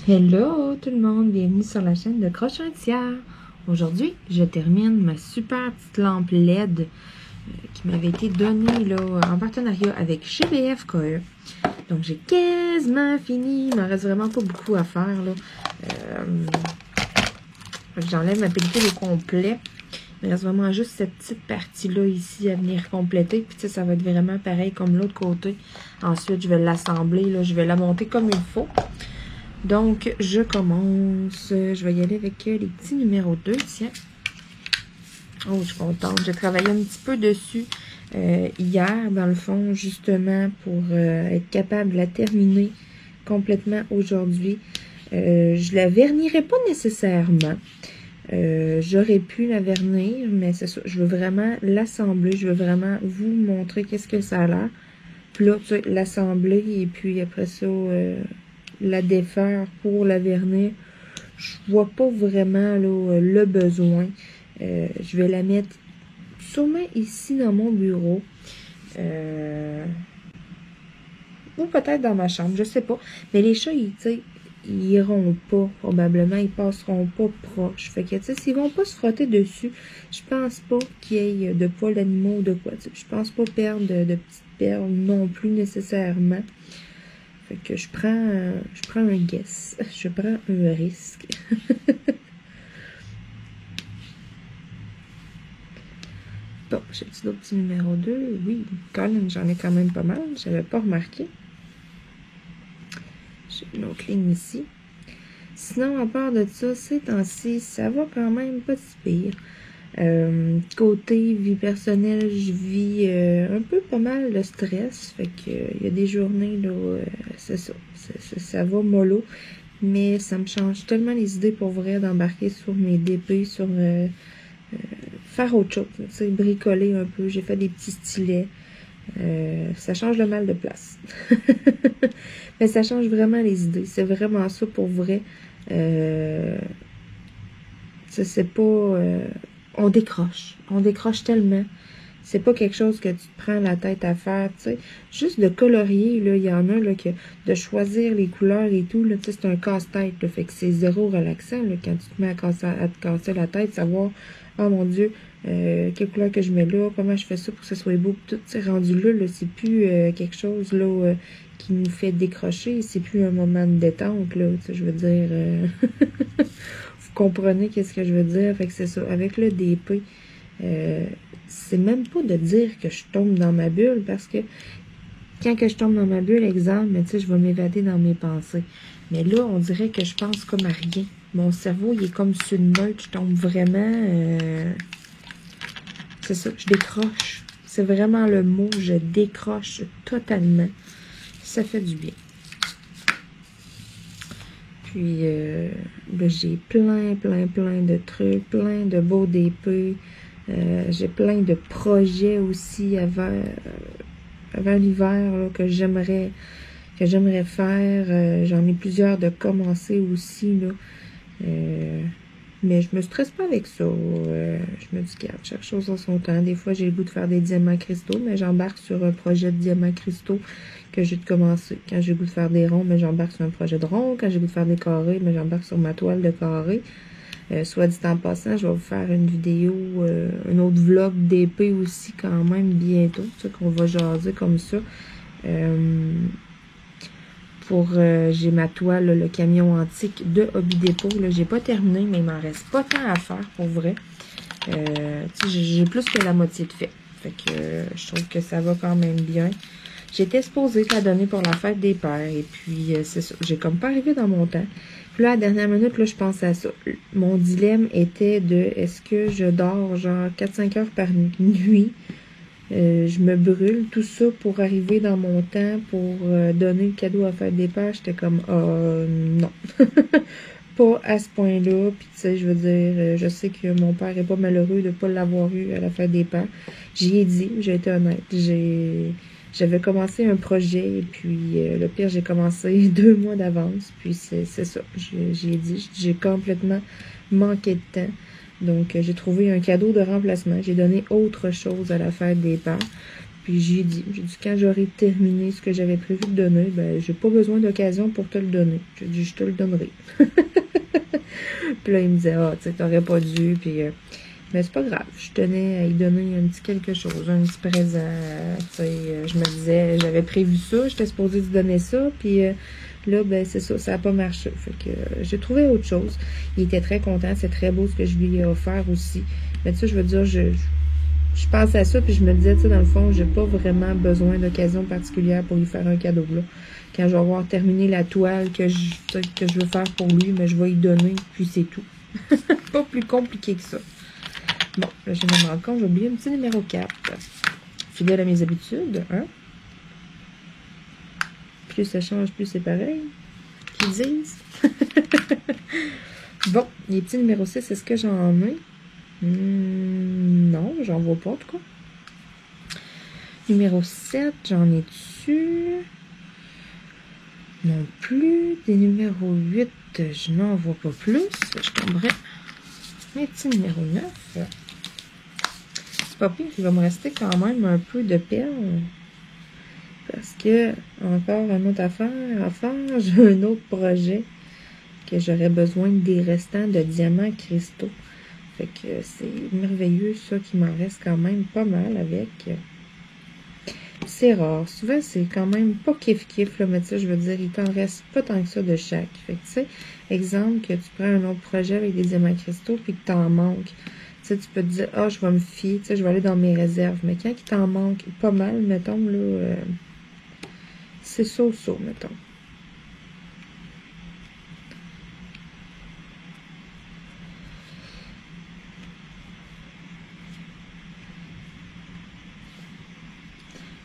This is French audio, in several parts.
Hello tout le monde, bienvenue sur la chaîne de Croche un tiers. Aujourd'hui, je termine ma super petite lampe LED qui m'avait été donnée là, en partenariat avec GBF KE. Donc j'ai quasiment fini, il me reste vraiment pas beaucoup à faire là. J'enlève ma pellicule au complet. Il me reste vraiment juste cette petite partie-là ici à venir compléter. Puis tu sais, ça va être vraiment pareil comme l'autre côté. Ensuite, je vais l'assembler, là, je vais la monter comme il faut. Donc, je commence. Je vais y aller avec les petits numéros 2, tiens. Oh, je suis contente. J'ai travaillé un petit peu dessus hier, dans le fond, justement, pour être capable de la terminer complètement aujourd'hui. Je la vernirai pas nécessairement. J'aurais pu la vernir, mais c'est ça. Je veux vraiment l'assembler. Je veux vraiment vous montrer qu'est-ce que ça a l'air. Puis là, tu sais, l'assembler et puis après ça... la défaire pour la vernir, je vois pas vraiment là, le besoin. Je vais la mettre sûrement ici dans mon bureau. Ou peut-être dans ma chambre, je sais pas. Mais les chats, ils iront pas, probablement. Ils passeront pas proche. Fait que, tu sais, s'ils vont pas se frotter dessus, je pense pas qu'il y ait de poils d'animaux ou de quoi. Je pense pas perdre de petites perles non plus nécessairement. Fait que je prends un guess. Je prends un risque. Bon, j'ai-tu d'autres petits numéros 2? Oui, Colin, j'en ai quand même pas mal. J'avais pas remarqué. J'ai une autre ligne ici. Sinon, à part de ça, ces temps-ci, ça va quand même pas si pire. Côté vie personnelle, je vis un peu pas mal de stress. Fait que il y a des journées là, c'est ça. Ça va mollo. Mais ça me change tellement les idées pour vrai d'embarquer sur mes DP, sur faire autre chose. Tu sais, bricoler un peu. J'ai fait des petits stylets. Ça change le mal de place. Mais ça change vraiment les idées. C'est vraiment ça pour vrai. C'est pas... on décroche. On décroche tellement. C'est pas quelque chose que tu te prends la tête à faire, tu sais. Juste de colorier, là, il y en a, là, que de choisir les couleurs et tout, là, tu sais, c'est un casse-tête, là. Fait que c'est zéro relaxant, là, quand tu te mets à te casser la tête, savoir, oh mon Dieu, quelle couleur que je mets là, comment je fais ça pour que ça soit beau, tout, tu sais, rendu là, c'est plus quelque chose, là, qui nous fait décrocher, c'est plus un moment de détente, là, tu sais, je veux dire, vous comprenez qu'est-ce que je veux dire, fait que c'est ça, avec le DP, c'est même pas de dire que je tombe dans ma bulle, parce que quand que je tombe dans ma bulle, exemple, mais tu sais, je vais m'évader dans mes pensées. Mais là, on dirait que je pense comme à rien. Mon cerveau, il est comme sur une neutre, je tombe vraiment... c'est ça, je décroche. C'est vraiment le mot, je décroche totalement. Ça fait du bien. Puis, là, j'ai plein de trucs, plein de beaux DP. J'ai plein de projets aussi avant l'hiver que j'aimerais faire. J'en ai plusieurs de commencer aussi là. Mais je me stresse pas avec ça. Je me dis garde, chaque chose en son temps. Des fois j'ai le goût de faire des diamants cristaux, mais j'embarque sur un projet de diamants cristaux que j'ai de commencer. Quand j'ai le goût de faire des ronds, mais j'embarque sur un projet de ronds. Quand j'ai le goût de faire des carrés, mais j'embarque sur ma toile de carrés. Soit dit en passant, je vais vous faire une vidéo, un autre vlog d'épée aussi quand même bientôt, tu sais, qu'on va jaser comme ça. J'ai ma toile, là, le camion antique de Hobby Depot. J'ai pas terminé, mais il m'en reste pas tant à faire pour vrai. J'ai plus que la moitié de fait. Fait que je trouve que ça va quand même bien. J'étais supposée te la donner pour la fête des pères. Et puis, c'est ça. J'ai comme pas arrivé dans mon temps. Puis là, à la dernière minute, là, je pensais à ça. Mon dilemme était de, est-ce que je dors genre 4-5 heures par nuit? Je me brûle, tout ça pour arriver dans mon temps, pour donner le cadeau à la fête des pères. J'étais comme, non. Pas à ce point-là. Puis, tu sais, je veux dire, je sais que mon père est pas malheureux de pas l'avoir eu à la fête des pères. J'y ai dit, j'ai été honnête. J'avais commencé un projet et puis le pire, j'ai commencé 2 mois d'avance. Puis c'est ça, j'ai dit, j'ai complètement manqué de temps. Donc j'ai trouvé un cadeau de remplacement. J'ai donné autre chose à la fête des pères. Puis j'ai dit, quand j'aurai terminé ce que j'avais prévu de donner, ben j'ai pas besoin d'occasion pour te le donner. J'ai dit, je te le donnerai. Puis là, il me disait, ah, tu sais, t'aurais pas dû, puis... mais c'est pas grave, je tenais à y donner un petit quelque chose, un petit présent, tu sais, je me disais, j'avais prévu ça, j'étais supposée lui donner ça, puis là, ben c'est ça, ça a pas marché, fait que j'ai trouvé autre chose. Il était très content, c'est très beau ce que je lui ai offert aussi, mais tu sais, je veux dire, je pense à ça, puis je me disais, tu sais, dans le fond, j'ai pas vraiment besoin d'occasion particulière pour lui faire un cadeau, là. Quand je vais avoir terminé la toile que je veux faire pour lui, mais je vais lui donner, puis c'est tout. Pas plus compliqué que ça. Bon, là, je me rends compte, j'ai oublié un petit numéro 4. Fidèle à mes habitudes, hein? Plus ça change, plus c'est pareil. Qu'ils disent. Bon, les petits numéros 6, est-ce que j'en ai? Non, j'en vois pas, en tout cas. Numéro 7, j'en ai dessus. Non plus. Des numéros 8, je n'en vois pas plus. Je tomberais. Un petit numéro 9. C'est pas pire, il va me rester quand même un peu de perles. Parce que, encore une autre affaire à faire, j'ai un autre projet que j'aurais besoin des restants de diamants cristaux. Fait que c'est merveilleux, ça, qui m'en reste quand même pas mal avec. C'est rare. Souvent, c'est quand même pas kiff-kiff, là, mais tu sais, je veux dire, il t'en reste pas tant que ça de chaque. Fait que, tu sais, exemple, que tu prends un autre projet avec des diamants cristaux puis que t'en manques. Tu sais, tu peux te dire, ah, je vais me fier, tu sais, je vais aller dans mes réserves. Mais quand il t'en manque pas mal, mettons, là, c'est ça, mettons.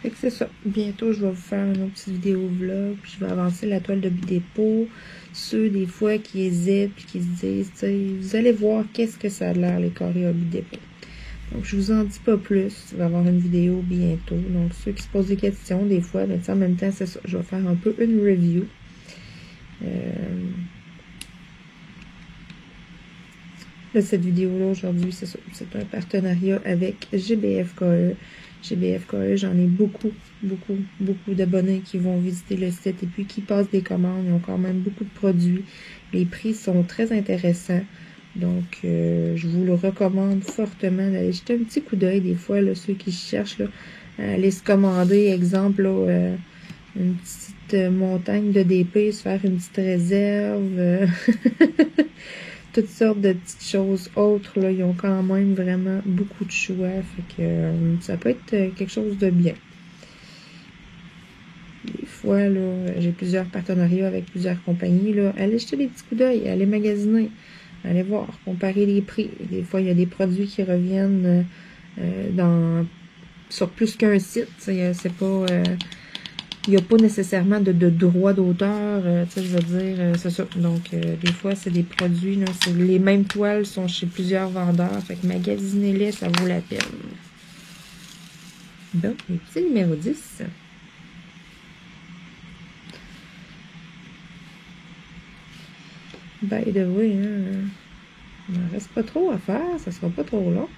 Fait que c'est ça. Bientôt, je vais vous faire une autre petite vidéo vlog, puis je vais avancer la toile de dépôt. Ceux, des fois, qui hésitent, puis qui se disent, tu sais, vous allez voir qu'est-ce que ça a l'air, les carrés à dépôt. Donc, je vous en dis pas plus. Il va y avoir une vidéo bientôt. Donc, ceux qui se posent des questions, des fois, mais en même temps, c'est ça. Je vais faire un peu une review. Là, cette vidéo-là, aujourd'hui, c'est ça. C'est un partenariat avec GBF-KE. GBF-KE, j'en ai beaucoup d'abonnés qui vont visiter le site et puis qui passent des commandes. Ils ont quand même beaucoup de produits. Les prix sont très intéressants. Donc, je vous le recommande fortement d'aller jeter un petit coup d'œil des fois, là, ceux qui cherchent, là, à aller se commander, exemple, là, une petite montagne de DP, se faire une petite réserve, toutes sortes de petites choses autres, là, ils ont quand même vraiment beaucoup de choix, fait que ça peut être quelque chose de bien. Des fois, là, j'ai plusieurs partenariats avec plusieurs compagnies, là, allez jeter des petits coups d'œil, allez magasiner. Allez voir, comparer les prix. Des fois, il y a des produits qui reviennent sur plus qu'un site. C'est pas... il n'y a pas nécessairement de droit d'auteur. Je veux dire, c'est ça. Donc, des fois, c'est des produits. Là, les mêmes toiles sont chez plusieurs vendeurs. Fait que magasinez-les, ça vaut la peine. Bon, les petits numéro 10. By the way, hein, il n'en reste pas trop à faire, ça sera pas trop long.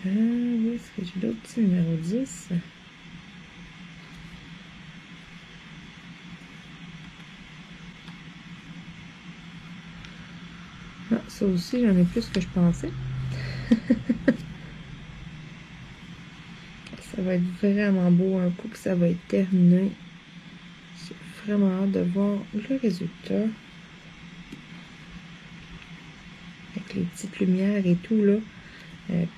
Oui, est-ce que j'ai d'autres petits numéro 10? Ah, ça aussi, j'en ai plus que je pensais. Ça va être vraiment beau un coup que ça va être terminé. J'ai vraiment hâte de voir le résultat. Avec les petites lumières et tout, là.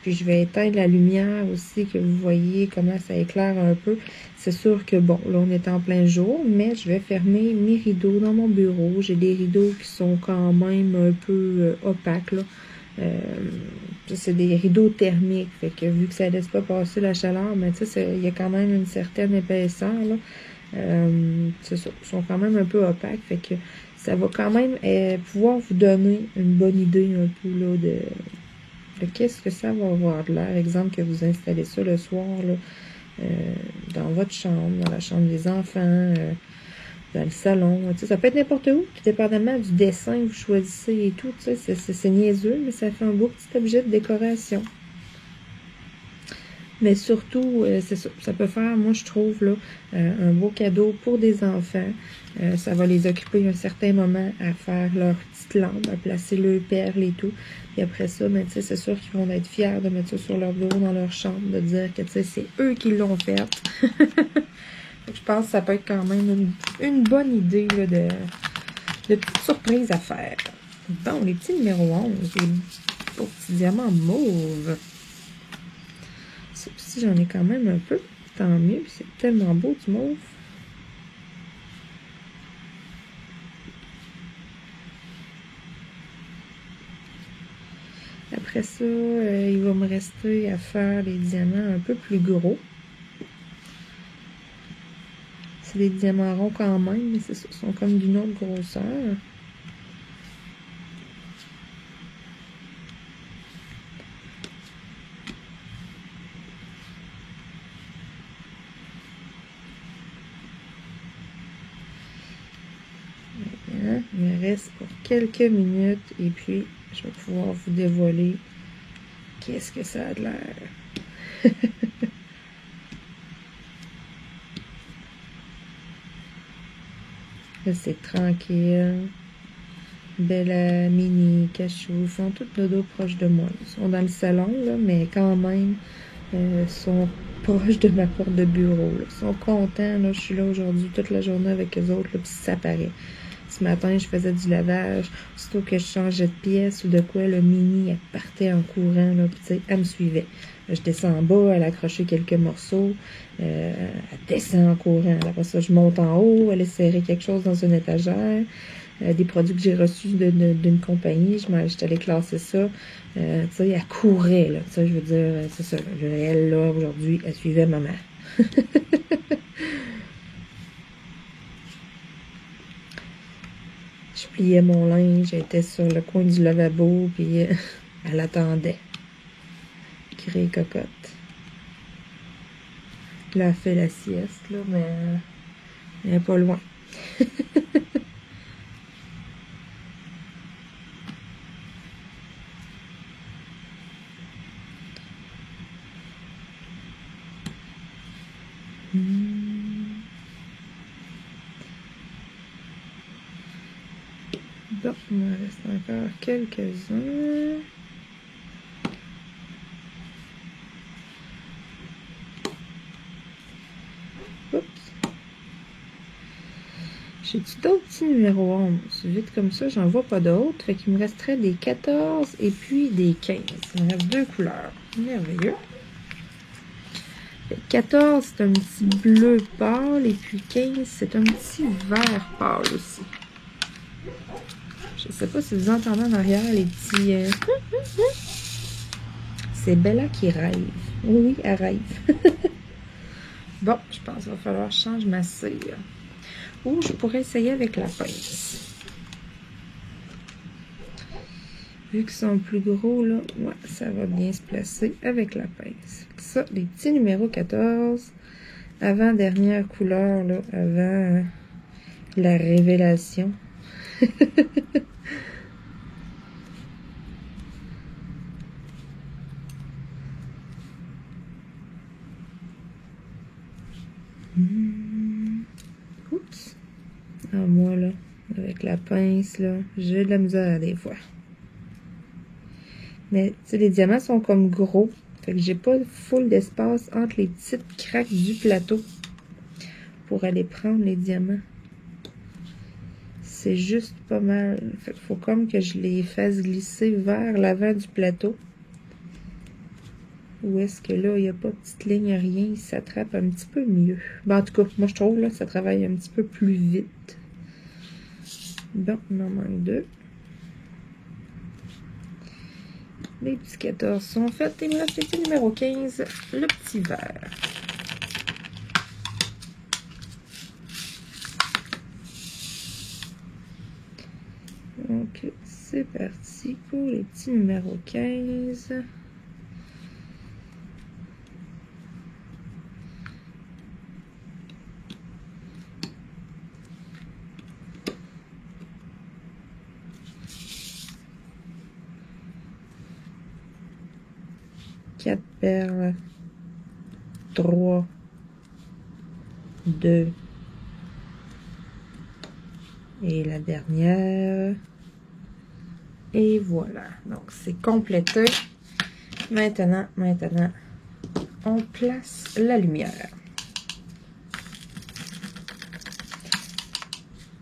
Puis je vais éteindre la lumière aussi, que vous voyez comment ça éclaire un peu. C'est sûr que, bon, là, on est en plein jour, mais je vais fermer mes rideaux dans mon bureau. J'ai des rideaux qui sont quand même un peu opaques, là. C'est des rideaux thermiques, fait que vu que ça laisse pas passer la chaleur, mais tu sais, il y a quand même une certaine épaisseur, là. C'est ça, ils sont quand même un peu opaques, fait que ça va quand même pouvoir vous donner une bonne idée un peu, là, de qu'est-ce que ça va avoir de l'air. Exemple, que vous installez ça le soir, là, dans votre chambre, dans la chambre des enfants, dans le salon. Tu sais, ça peut être n'importe où, tout dépendamment du dessin que vous choisissez et tout. Tu sais, c'est niaiseux, mais ça fait un beau petit objet de décoration. Mais surtout, c'est ça, ça peut faire, moi je trouve, là, un beau cadeau pour des enfants. Ça va les occuper un certain moment à faire leur petite lampe, à placer leurs perles et tout. Et après ça, ben, c'est sûr qu'ils vont être fiers de mettre ça sur leur bureau, dans leur chambre, de dire que c'est eux qui l'ont fait. Je pense que ça peut être quand même une bonne idée là, de petites surprises à faire. Bon, les petits numéros 11, les beaux petits diamants mauves. Ça aussi, j'en ai quand même un peu. Tant mieux, c'est tellement beau du mauve. Après ça, il va me rester à faire les diamants un peu plus gros. C'est des diamants ronds quand même, mais ils sont comme d'une autre grosseur. Maintenant, il me reste pour quelques minutes et puis je vais pouvoir vous dévoiler qu'est-ce que ça a de l'air. Là, c'est tranquille. Bella, Mini, Cachou, ils font tout dodo proche de moi. Ils sont dans le salon, là, mais quand même, sont proches de ma porte de bureau. Là. Ils sont contents. Là. Je suis là aujourd'hui toute la journée avec eux autres, là, puis ça paraît. Ce matin, je faisais du lavage. Aussitôt que je changeais de pièce ou de quoi, le Mini, elle partait en courant, là, puis elle me suivait. Je descends en bas, elle a accroché quelques morceaux, elle descend en courant. Après ça, je monte en haut, elle a serré quelque chose dans une étagère. Des produits que j'ai reçus d'une compagnie, j'étais allée classer ça. Tu sais, elle courait, là. Tu sais, je veux dire, c'est ça. Elle, là, aujourd'hui, elle suivait maman. Je pliais mon linge, j'étais sur le coin du lavabo, puis elle attendait. Crée cocotte. Là, elle fait la sieste, là, mais elle n'est pas loin. Bon, il me reste encore quelques-uns. Oups. J'ai-tu d'autres petits numéros 11? Vite comme ça, j'en vois pas d'autres. Fait qu'il me resterait des 14 et puis des 15. Il me reste deux couleurs. Merveilleux. 14, c'est un petit bleu pâle. Et puis 15, c'est un petit vert pâle aussi. Je sais pas si vous entendez en arrière les petits... C'est Bella qui rêve. Oui, elle rêve. Bon, je pense qu'il va falloir que je change ma cire. Ou je pourrais essayer avec la pince. Vu qu'ils sont plus gros, là, ouais, ça va bien se placer avec la pince. Ça, les petits numéros 14, avant-dernière couleur, là, avant la révélation. Oups. Alors moi, là, avec la pince, là, j'ai de la misère des fois. Mais, tu sais, les diamants sont comme gros. Fait que j'ai pas full d'espace entre les petites craques du plateau pour aller prendre les diamants. C'est juste pas mal. Fait qu'il faut comme que je les fasse glisser vers l'avant du plateau. Ou est-ce que là, il n'y a pas de petite ligne, rien, il s'attrape un petit peu mieux. Ben, en tout cas, moi je trouve là, ça travaille un petit peu plus vite. Bon, il en manque deux. Les petits 14 sont faits. Il me reste le petit numéro 15, le petit vert. Donc, c'est parti pour les petits numéros 15. 4 perles, 3, 2, et la dernière. Et voilà. Donc, c'est complété. Maintenant, on place la lumière.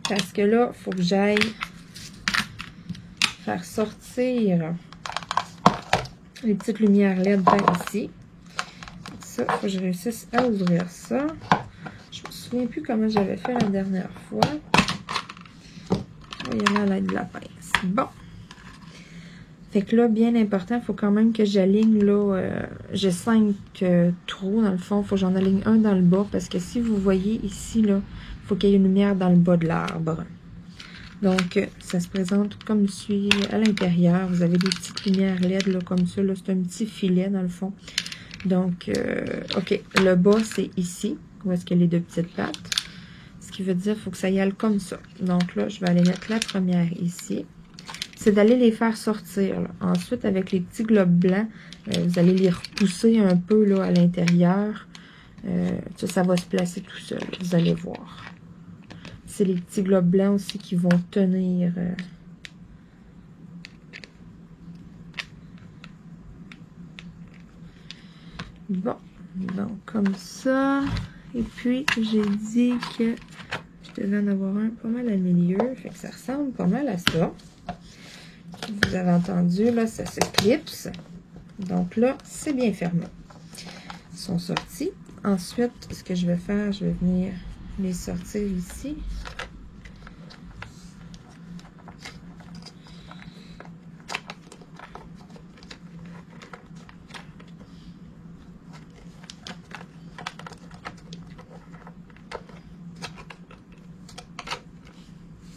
Parce que là, il faut que j'aille faire sortir les petites lumières LED par ici. Ça, il faut que je réussisse à ouvrir ça. Je me souviens plus comment j'avais fait la dernière fois. On va y aller à l'aide de la pince. Bon. Fait que là, bien important, il faut quand même que j'aligne, là, j'ai 5 trous dans le fond. Il faut que j'en aligne un dans le bas, parce que si vous voyez ici, là, il faut qu'il y ait une lumière dans le bas de l'arbre. Donc, ça se présente comme suit à l'intérieur. Vous avez des petites lumières LED, là, comme ça. Là, c'est un petit filet, dans le fond. Donc, OK, le bas, c'est ici, où est-ce qu'il y a les 2 petites pattes. Ce qui veut dire qu'il faut que ça y aille comme ça. Donc là, je vais aller mettre la première ici. C'est d'aller les faire sortir, là. Ensuite, avec les petits globes blancs, vous allez les repousser un peu là, à l'intérieur. Ça va se placer tout seul, vous allez voir. C'est les petits globes blancs aussi qui vont tenir. Bon, donc comme ça. Et puis, j'ai dit que je devais en avoir un pas mal à milieu. Fait que ça ressemble pas mal à ça. Vous avez entendu, là, ça se clipse. Donc là, c'est bien fermé. Ils sont sortis. Ensuite, ce que je vais faire, je vais venir les sortir ici.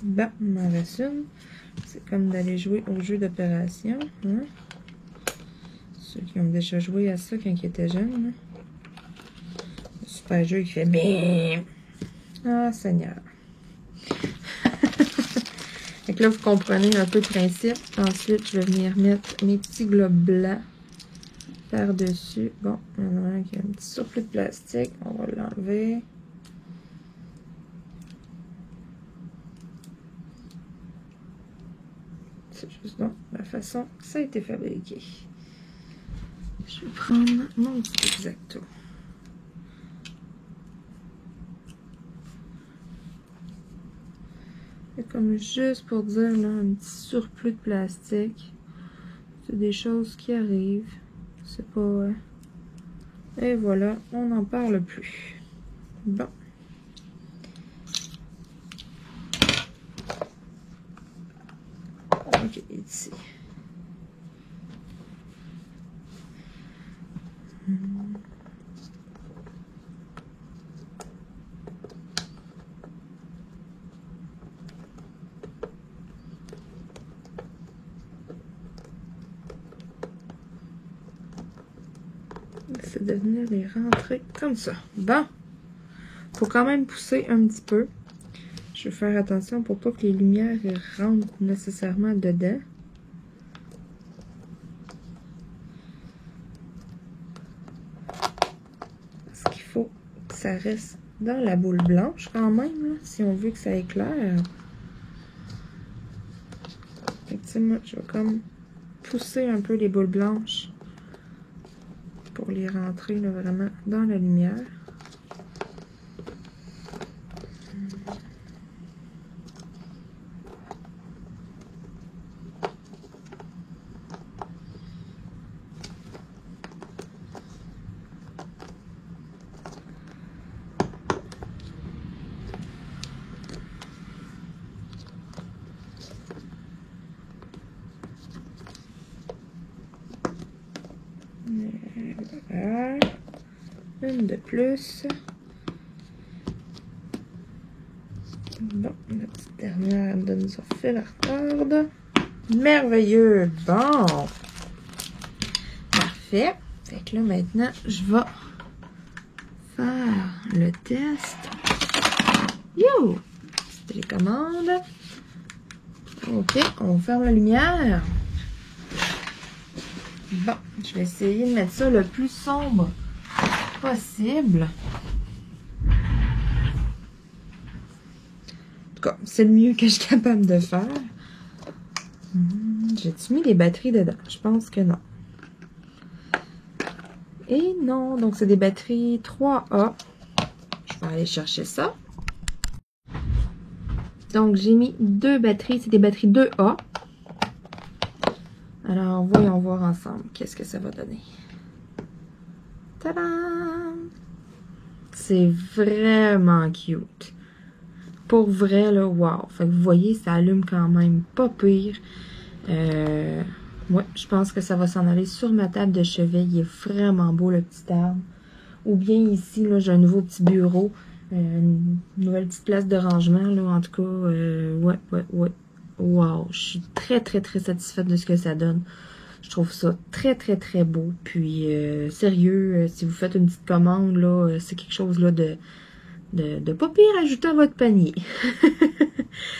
Bon, il m'en reste une. C'est comme d'aller jouer au jeu d'opération. Hein? Ceux qui ont déjà joué à ça quand ils étaient jeunes. Hein? Le super jeu, il fait bim! Ah, Seigneur! Donc là, vous comprenez un peu le principe. Ensuite, je vais venir mettre mes petits globes blancs par-dessus. Bon, il y en a un qui a un petit surplus de plastique. On va l'enlever. C'est juste donc la façon que ça a été fabriqué. Je vais prendre mon petit X-Acto. C'est comme juste pour dire, là, un petit surplus de plastique. C'est des choses qui arrivent. C'est pas... Et voilà, on n'en parle plus. Bon. Ok, ici. C'est de venir les rentrer comme ça. Bon. Faut quand même pousser un petit peu. Je vais faire attention pour pas que les lumières rentrent nécessairement dedans. Parce qu'il faut que ça reste dans la boule blanche quand même, là, si on veut que ça éclaire. Effectivement, je vais comme pousser un peu les boules blanches pour les rentrer là, vraiment dans la lumière. Voilà. Une de plus. Bon, la petite dernière de nous a fait la retarde. Merveilleux! Bon! Parfait. Fait que là, maintenant, je vais faire le test. Yo! Télécommande. OK, on ferme la lumière. Bon, je vais essayer de mettre ça le plus sombre possible. En tout cas, c'est le mieux que je suis capable de faire. J'ai-tu mis des batteries dedans? Je pense que non. Et non, donc c'est des batteries 3A. Je vais aller chercher ça. Donc j'ai mis 2 batteries, c'est des batteries 2A. Alors voyons voir ensemble qu'est-ce que ça va donner. Tadam! C'est vraiment cute. Pour vrai, là, wow. Fait que vous voyez, ça allume quand même pas pire. Ouais, je pense que ça va s'en aller sur ma table de chevet. Il est vraiment beau, le petit arbre. Ou bien ici, là, j'ai un nouveau petit bureau. Une nouvelle petite place de rangement, là. En tout cas, ouais. Wow, je suis très, très, très satisfaite de ce que ça donne. Je trouve ça très, très, très beau. Puis, sérieux, si vous faites une petite commande, là, c'est quelque chose, là, de pas pire ajouter à votre panier.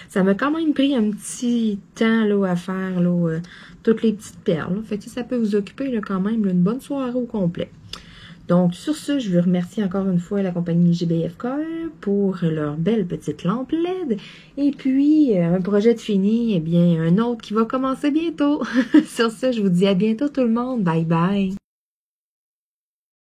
Ça m'a quand même pris un petit temps, là, à faire, là, toutes les petites perles. Là. Fait que ça peut vous occuper, là, quand même, là, une bonne soirée au complet. Donc, sur ce, je veux remercier encore une fois la compagnie GBF pour leur belle petite lampe LED. Et puis, un projet de fini, eh bien, un autre qui va commencer bientôt. Sur ce, je vous dis à bientôt tout le monde. Bye bye!